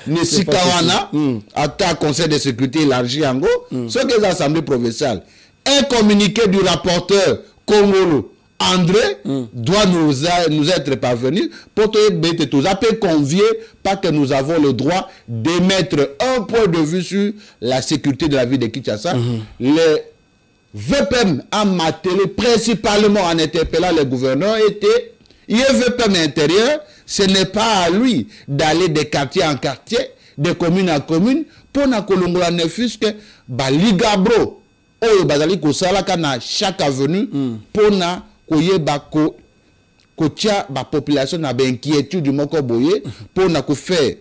ne sikawana à conseil de sécurité élargi yango, ce que les assemblées provinciales. Un communiqué du rapporteur Congolo André doit nous être parvenu pour te convier parce que nous avons le droit d'émettre un point de vue sur la sécurité de la ville de Kinshasa. Le VPM a martelé principalement en interpellant le gouverneur était il VPM intérieur, ce n'est pas à lui d'aller de quartier en quartier, de commune en commune pour na kolongola ne fût que ba ligabro oyo bazali ko sala kana chaque avenue pour na koyeba ko tia ba population na ba inquiétude moko boye pour na ko faire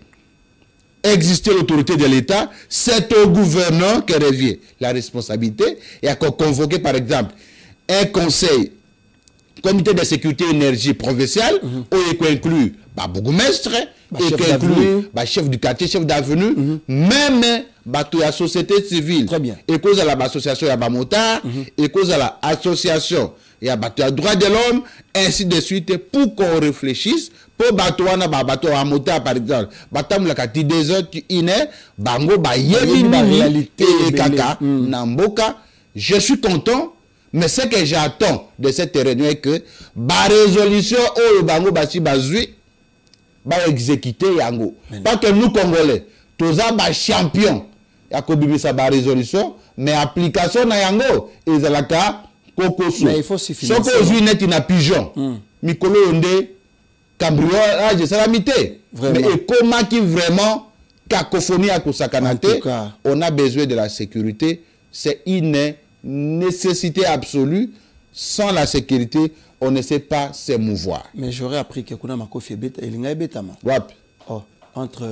exister l'autorité de l'État, c'est au gouverneur que revient la responsabilité et à convoquer par exemple un conseil comité de sécurité énergie provincial où il inclut bourgmestre et qui inclut chef du quartier, chef d'avenue, même la société civile. Très bien. Et cause à l'association il y a motard, et cause à l'association il y a droit de l'homme, ainsi de suite pour qu'on réfléchisse pour batouana bateau à motard par exemple batam la kati des heures tu iné bango ba yebi réalité et kaka namboka. Je suis content, mais ce que j'attends de cette réunion est que ba résolution au bango basi bazui ba exécuter yango parce que nous Congolais tous ba champion ya ko bibisa ba résolution mais application na yango ezalaka kokosu mais il faut se financer soko ozui net na pigeon mikolo onde cambriolage salamité mais et comment qui vraiment cacophonie à Kosakanate, on a besoin de la sécurité, c'est une nécessité absolue. Sans la sécurité, on ne sait pas se mouvoir. Mais j'aurais appris que kuna makofi beta il ngai beta ma. Wap. Oh, entre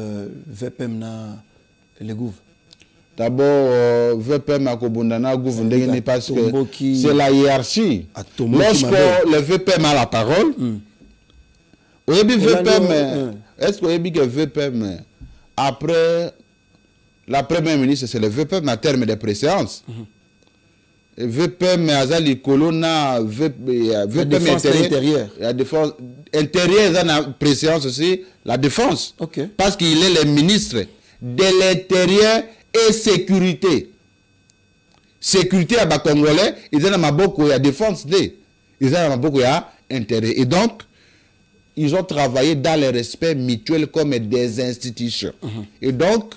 VPM na le gouv. D'abord, VPM a kobundana gouv ndenge parce que c'est la hiérarchie. Lorsque le VPM a la parole, est-ce que vous avez que VPM, après la première ministre, c'est le VPM en termes de préséance. VPM, Azali Colonna, VPM intérieur. La défense intérieure, la préséance aussi, la défense. Parce qu'il est le ministre de l'intérieur et sécurité. Sécurité à bas Congolais, ils ont beaucoup de défense, ils ont beaucoup d'intérêt. Et donc, ils ont travaillé dans le respect mutuel comme des institutions. Et donc,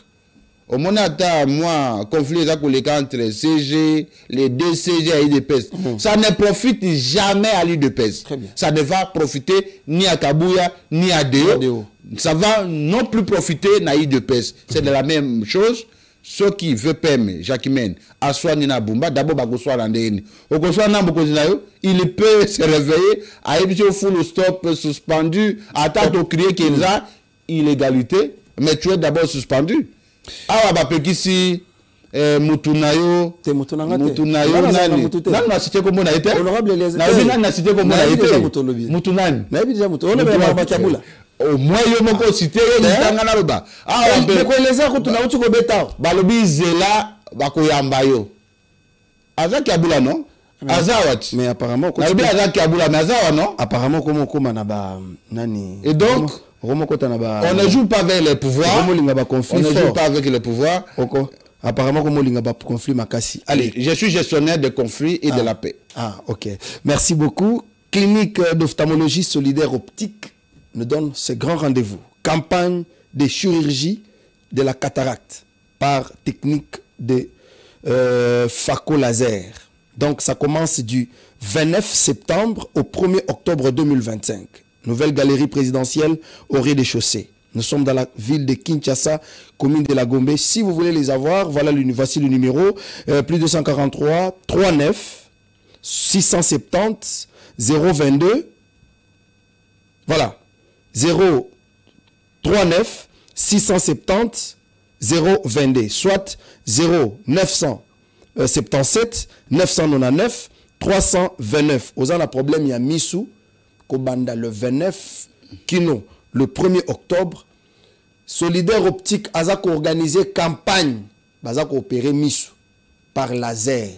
au moment où moi, conflit entre CG, les deux CG et l'UDPS, ça ne profite jamais à l'UDPS. Ça ne va profiter ni à Kabouya, ni à Deo. Ça va non plus profiter à l'UDPS. C'est de la même chose. Ceux qui veulent permettre, Jacquemin, à soi Nina Bumba, d'abord, il peut se réveiller, à émission full stop, suspendu, à temps de crier qu'il a illégalité, mais tu es d'abord suspendu. Ah, bah, ici, Mutunayo, Mutunayo, n'a cité comme on a été. Honorable les n'a cité comme on a été. Mutunan. Au moins, il y a un cité, il y a un loba. Ah, mais quoi les gens, tu n'as pas de bêta. Balobi Zela, Bakoyambayo. Aza Kabula, non? Azawat. Mais apparemment, Aza Kabula, mais Azawa, non? Apparemment, comment nani. Et donc, on ne joue pas avec les pouvoirs. On ne joue pas avec les pouvoirs. Apparemment, comme on a conflit Makassi. Allez, je suis gestionnaire de conflits et de la paix. Ah, ok. Merci beaucoup. Clinique d'ophtalmologie solidaire optique nous donne ce grand rendez-vous. Campagne de chirurgie de la cataracte par technique de phaco-laser. Donc, ça commence du 29 septembre au 1er octobre 2025. Nouvelle galerie présidentielle au rez-de-chaussée. Nous sommes dans la ville de Kinshasa, commune de la Gombe. Si vous voulez les avoir, voilà voici le numéro. Plus 243 39 670 022 Voilà. 039 670 022, soit 0977 999 329. Aux un problème, il y a Missou, Kobanda le 29, Kino, le 1er octobre. Solidaire Optique a organisé campagne, a opéré Missou par laser.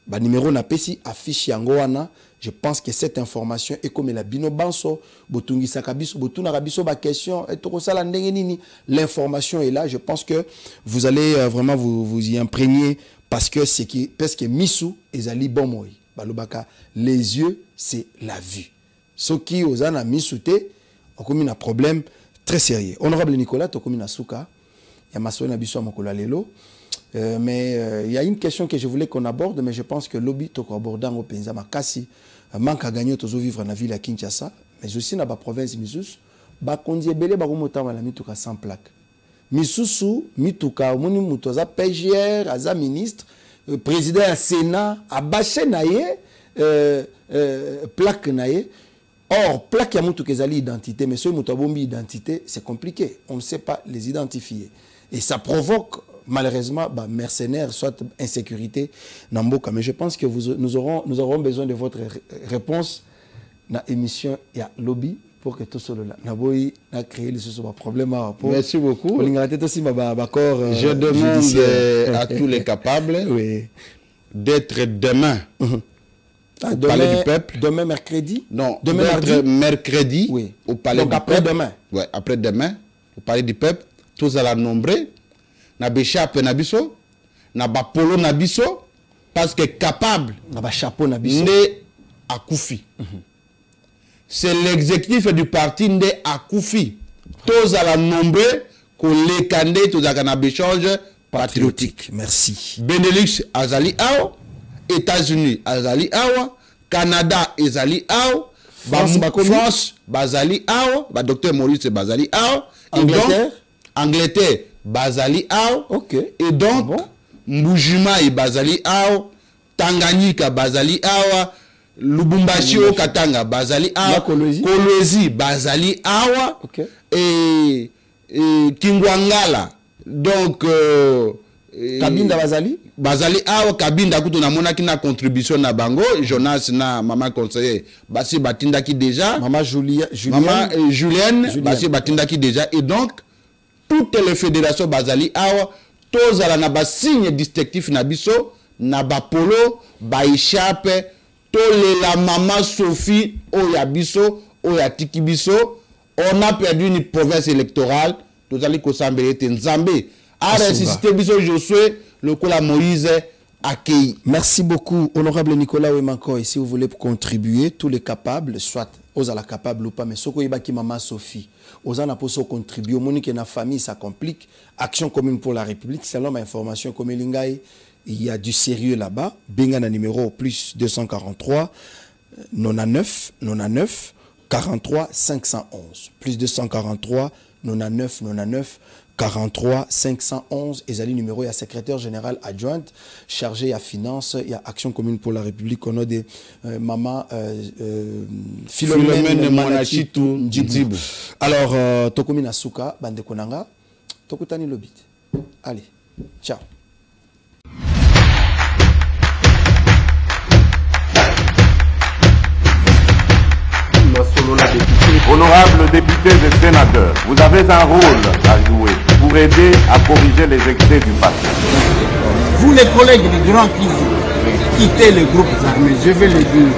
Ba numéro na pesi affiche yangoana. Je pense que cette information est comme la bino banso, botungi sakabiso, botuna rabiso ba question, et tout ça l'information est là. Je pense que vous allez vraiment vous y imprégner parce que Missou ezali bon moi. Balobaka, les yeux c'est la vue. Ce qui osana Missou te, on comme un problème très sérieux. Honorable Nicolas, to comme na suka, ya masona biso makola lelo. Mais il y a une question que je voulais qu'on aborde, mais je pense que lobby toko abordant au Penza Makasi manque à gagner tous vivre dans la ville à Kinshasa, mais aussi dans la province Misusu, ba kondie belé ba komota la mituka sans plaque. Misusu mituka moni mutoza PGR, aza ministre, président à Sénat, a bâché naie plaque naie. Or plaque ya mutuka ezali identité, mais ceux mutabombi identité, c'est compliqué, on ne sait pas les identifier et ça provoque malheureusement, mercenaires, soit insécurité, Namboka. Mais je pense que nous aurons besoin de votre réponse dans l'émission Lobby pour que tout cela n'a créé ce problème. Merci beaucoup. Je demande à tous les capables d'être demain au Palais du Peuple. Demain mercredi? Non, demain mercredi au Palais du Peuple. Après-demain. Oui, après-demain au Palais du Peuple. Tous à la nombreux. Na béchape na biso, na ba polo na biso, parce que capable na ba chapeau na biso nde akoufi. C'est l'exécutif du parti nde akoufi. Tous à la nombreux qu'on les candés tous à na échange patriotique. Merci. Benelux azali ao, États-Unis azali ao, Canada azali ao, France bazali ao, ba docteur Maurice bazali ao, Angleterre Bazali Ao, et donc Mbujima et Bazali Ao, Tanganyika Bazali Ao, Lubumbashi au Katanga Bazali Ao, Kolwezi Bazali Ao, et Kingwangala, donc Kabinda Bazali Ao, Kabinda Kuto na monaki na contribution na bango, Jonas na maman conseiller, Basi Batinda qui déjà, maman Julienne, Basi Batinda qui déjà, et donc toutes les fédérations Bazali Awa, tous à la signe distinctif Nabiso, Nabapolo, Baïchape, tous la maman Sophie, Oyabiso, Oyatikibiso, on a perdu une province électorale, tous allez Kosambé Nzambé. A ressuscité Biso Josué, le Kola Moïse accueilli. Merci beaucoup, honorable Nicolas Ouemanko. Et si vous voulez contribuer, tous les capables, soit aux à la capable ou pas, mais Soko Ibaki Maman Sophie. Aux en apôtres contribuer, au monde que la famille ça complique, action commune pour la République, selon ma information comme il y a du sérieux là-bas. Bengana numéro plus 243 99 99 43 511 plus 243 99 99 43 511 et Zali numéro il y a secrétaire général adjointe chargé à finance, il y a action commune pour la République, on a des maman Philomène Manachitu Njibu. Alors Tokomi Nasuka bande konanga Tokutani Lobit. Allez, ciao. Honorables députés et sénateurs, vous avez un rôle à jouer pour aider à corriger les excès du passé. Vous les collègues du Grand qui quittez les groupes armés, je vais le dire.